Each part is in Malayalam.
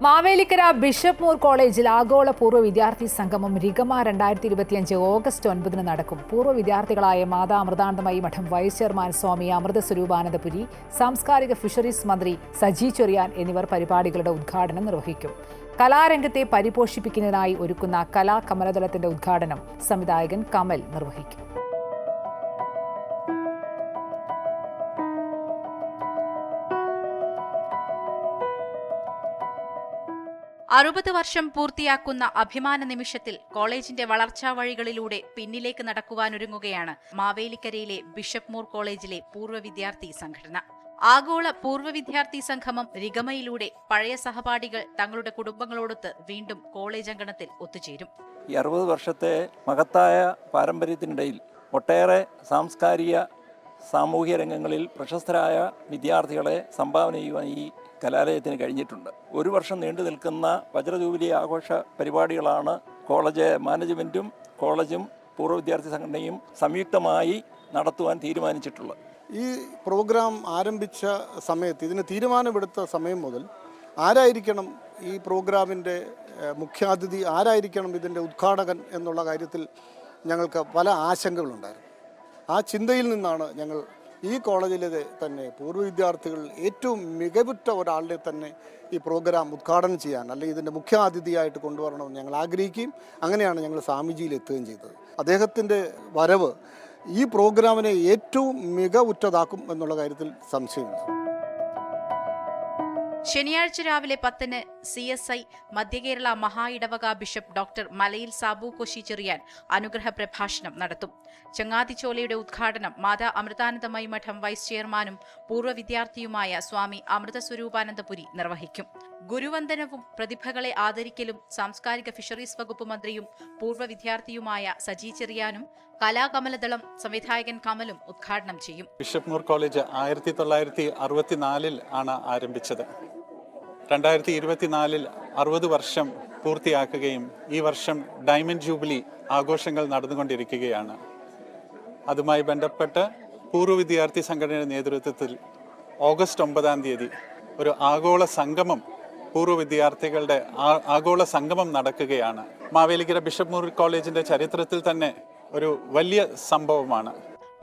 മാവേലിക്കര ബിഷപ്പ് മൂർ കോളേജിൽ ആഗോള പൂർവ്വ വിദ്യാർത്ഥി സംഗമം റിഗമ 2025 ഓഗസ്റ്റ് 9 നടക്കും. പൂർവ്വ വിദ്യാർത്ഥികളായ മാതാ അമൃതാനന്ദമയി മഠം വൈസ് ചെയർമാൻ സ്വാമി അമൃത സ്വരൂപാനന്ദപുരി, സാംസ്കാരിക ഫിഷറീസ് മന്ത്രി സജി ചെറിയാൻ എന്നിവർ പരിപാടികളുടെ ഉദ്ഘാടനം നിർവഹിക്കും. കലാരംഗത്തെ പരിപോഷിപ്പിക്കുന്നതിനായി ഒരുക്കുന്ന കലാകമലദളത്തിന്റെ ഉദ്ഘാടനം സംവിധായകൻ കമൽ നിർവഹിക്കും. 60 വർഷം പൂർത്തിയാക്കുന്ന അഭിമാന നിമിഷത്തിൽ കോളേജിന്റെ വളർച്ചാ വഴികളിലൂടെ പിന്നിലേക്ക് നടക്കുവാനൊരുങ്ങുകയാണ് മാവേലിക്കരയിലെ ബിഷപ്പ് മൂർ കോളേജിലെ പൂർവ്വ വിദ്യാർത്ഥി സംഘടന. ആഗോള പൂർവ്വ വിദ്യാർത്ഥി സംഗമം റിഗമയിലൂടെ പഴയ സഹപാഠികൾ തങ്ങളുടെ കുടുംബങ്ങളോടൊത്ത് വീണ്ടും കോളേജ് അങ്കണത്തിൽ ഒത്തുചേരും. ഈ 60 വർഷത്തെ മഹത്തായ പാരമ്പര്യത്തിനിടയിൽ ഒട്ടേറെ സാംസ്കാരിക സാമൂഹ്യ രംഗങ്ങളിൽ പ്രശസ്തരായ വിദ്യാർത്ഥികളെ സംഭാവന ചെയ്യുവാൻ ഈ കലാലയത്തിന് കഴിഞ്ഞിട്ടുണ്ട്. ഒരു വർഷം നീണ്ടു നിൽക്കുന്ന വജ്രജൂബിലി ആഘോഷ പരിപാടികളാണ് കോളേജ് മാനേജ്മെൻറ്റും കോളേജും പൂർവ്വ വിദ്യാർത്ഥി സംഘടനയും സംയുക്തമായി നടത്തുവാൻ തീരുമാനിച്ചിട്ടുള്ളത്. ഈ പ്രോഗ്രാം ആരംഭിച്ച സമയത്ത്, ഇതിന് തീരുമാനമെടുത്ത സമയം മുതൽ ആരായിരിക്കണം ഈ പ്രോഗ്രാമിൻ്റെ മുഖ്യാതിഥി, ആരായിരിക്കണം ഇതിൻ്റെ ഉദ്ഘാടകൻ എന്നുള്ള കാര്യത്തിൽ ഞങ്ങൾക്ക് പല ആശങ്കകളുണ്ടായിരുന്നു. ആ ചിന്തയിൽ നിന്നാണ് ഞങ്ങൾ ഈ കോളേജിലെ തന്നെ പൂർവ്വ വിദ്യാർത്ഥികൾ ഏറ്റവും മികവുറ്റ ഒരാളുടെ തന്നെ ഈ പ്രോഗ്രാം ഉദ്ഘാടനം ചെയ്യാൻ, അല്ലെങ്കിൽ ഇതിൻ്റെ മുഖ്യാതിഥിയായിട്ട് കൊണ്ടുവരണമെന്ന് ഞങ്ങൾ ആഗ്രഹിക്കുകയും അങ്ങനെയാണ് ഞങ്ങൾ സ്വാമിജിയിൽ എത്തുകയും ചെയ്തത്. അദ്ദേഹത്തിൻ്റെ വരവ് ഈ പ്രോഗ്രാമിനെ ഏറ്റവും മികവുറ്റതാക്കും എന്നുള്ള കാര്യത്തിൽ സംശയമില്ല. ശനിയാഴ്ച രാവിലെ 10-ന് CSI മധ്യകേരള മഹാ ഇടവക ബിഷപ്പ് ഡോക്ടർ മലയിൽ സാബു കോശി ചെറിയാൻ അനുഗ്രഹ പ്രഭാഷണം നടത്തും. ചങ്ങാതിച്ചോലയുടെ ഉദ്ഘാടനം മാതാ അമൃതാനന്ദമയി മഠം വൈസ് ചെയർമാനും പൂർവ്വ വിദ്യാർത്ഥിയുമായ സ്വാമി അമൃത സ്വരൂപാനന്ദപുരി നിർവഹിക്കും. ഗുരുവന്ദനവും പ്രതിഭകളെ ആദരിക്കലും സാംസ്കാരിക ഫിഷറീസ് വകുപ്പ് മന്ത്രിയും പൂർവ്വ വിദ്യാർത്ഥിയുമായ സജി ചെറിയാനും കലാകമലദളം സംവിധായകൻ കമലും ഉദ്ഘാടനം ചെയ്യും. ബിഷപ്പ് മൂർ കോളേജ് 1964 ആണ് ആരംഭിച്ചത്. 2024 60 വർഷം പൂർത്തിയാക്കുകയും ഈ വർഷം ഡയമണ്ട് ജൂബിലി ആഘോഷങ്ങൾ നടന്നുകൊണ്ടിരിക്കുകയാണ്. അതുമായി ബന്ധപ്പെട്ട് പൂർവ്വ വിദ്യാർത്ഥി സംഘടനയുടെ നേതൃത്വത്തിൽ ഓഗസ്റ്റ് 9 ഒരു ആഗോള സംഗമം, പൂർവ്വ വിദ്യാർത്ഥികളുടെ ആഗോള സംഗമം നടക്കുകയാണ്. മാവേലിക്കര ബിഷപ്പ് മൂർ കോളേജിന്റെ ചരിത്രത്തിൽ തന്നെ ഒരു വലിയ സംഭവമാണ്.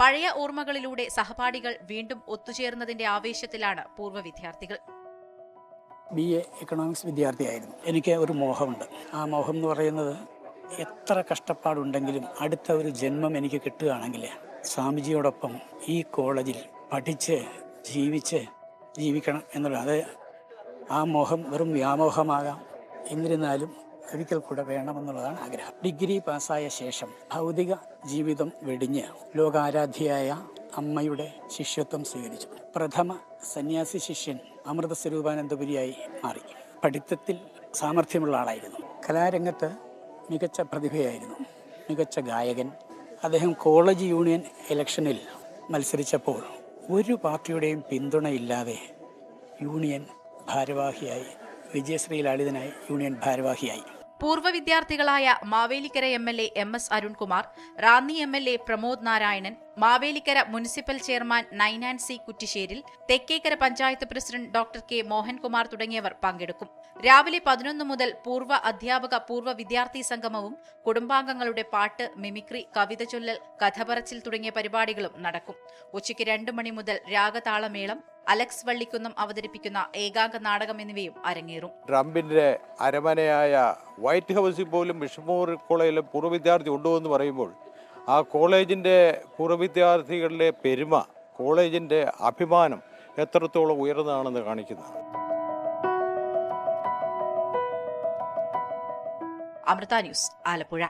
പഴയ ഓർമ്മകളിലൂടെ സഹപാഠികൾ വീണ്ടും ഒത്തുചേർന്നതിന്റെ ആവേശത്തിലാണ് പൂർവ്വ വിദ്യാർത്ഥികൾ. BA എക്കണോമിക്സ് വിദ്യാർത്ഥിയായിരുന്നു. എനിക്ക് ഒരു മോഹമുണ്ട്. ആ മോഹം എന്ന് പറയുന്നത്, എത്ര കഷ്ടപ്പാടുണ്ടെങ്കിലും അടുത്ത ഒരു ജന്മം എനിക്ക് കിട്ടുകയാണെങ്കിൽ സ്വാമിജിയോടൊപ്പം ഈ കോളേജിൽ പഠിച്ച് ജീവിക്കണം എന്നുള്ളത്. അത് ആ മോഹം വെറും വ്യാമോഹമാകാം, എന്നിരുന്നാലും ഒരിക്കൽ കൂടെ വേണമെന്നുള്ളതാണ് ആഗ്രഹം. ഡിഗ്രി പാസ്സായ ശേഷം ഭൗതിക ജീവിതം വെടിഞ്ഞ് ലോകാരാധ്യയായ അമ്മയുടെ ശിഷ്യത്വം സ്വീകരിച്ചു. പ്രഥമ സന്യാസി ശിഷ്യൻ അമൃത സ്വരൂപാനന്ദപുരിയായി മാറി. പഠിത്തത്തിൽ സാമർഥ്യമുള്ള ആളായിരുന്നു. കലാരംഗത്ത് മികച്ച പ്രതിഭയായിരുന്നു, മികച്ച ഗായകൻ. അദ്ദേഹം കോളേജ് യൂണിയൻ ഇലക്ഷനിൽ മത്സരിച്ചപ്പോൾ ഒരു പാർട്ടിയുടെയും പിന്തുണയില്ലാതെ യൂണിയൻ ഭാരവാഹിയായി, വിജയശ്രീ ലാളിതനായി യൂണിയൻ ഭാരവാഹിയായി. പൂർവ്വ വിദ്യാർത്ഥികളായ Mavelikkara MLA MS Arunkumar, Ranni MLA Pramod Narayanan, Mavelikkara municipal chairman Ninan C Kuttisseril, Thekkekara panchayat president doctor K Mohankumar തുടങ്ങിയവർ പങ്കെടുക്കും. രാവിലെ 11 മുതൽ പൂർവ്വ അധ്യാപക പൂർവ്വ വിദ്യാർത്ഥി സംഗമവും കുടുംബാംഗങ്ങളുടെ പാട്ട്, മിമിക്രി, കവിത ചൊല്ലൽ, കഥ പറച്ചിൽ തുടങ്ങിയ പരിപാടികളും നടക്കും. ഉച്ചയ്ക്ക് 2 മണി മുതൽ രാഗതാളമേളം, അലക്സ് വള്ളിക്കുന്നം അവതരിപ്പിക്കുന്ന ഏകാംഗ നാടകം എന്നിവയും അരങ്ങേറും. ട്രംപിന്റെ അരമനയായ വൈറ്റ് ഹൗസിൽ പോലും ബിഷപ്പ് മൂർ കോളേജിലെ പൂർവ്വ വിദ്യാർത്ഥി ഉണ്ടെന്ന് പറയുമ്പോൾ ആ കോളേജിൻ്റെ പൂർവ്വ വിദ്യാർത്ഥികളുടെ പെരുമ, കോളേജിൻ്റെ അഭിമാനം എത്രത്തോളം ഉയർന്നതാണെന്ന് കാണിക്കുന്നതാണ്. അമൃത ന്യൂസ്, ആലപ്പുഴ.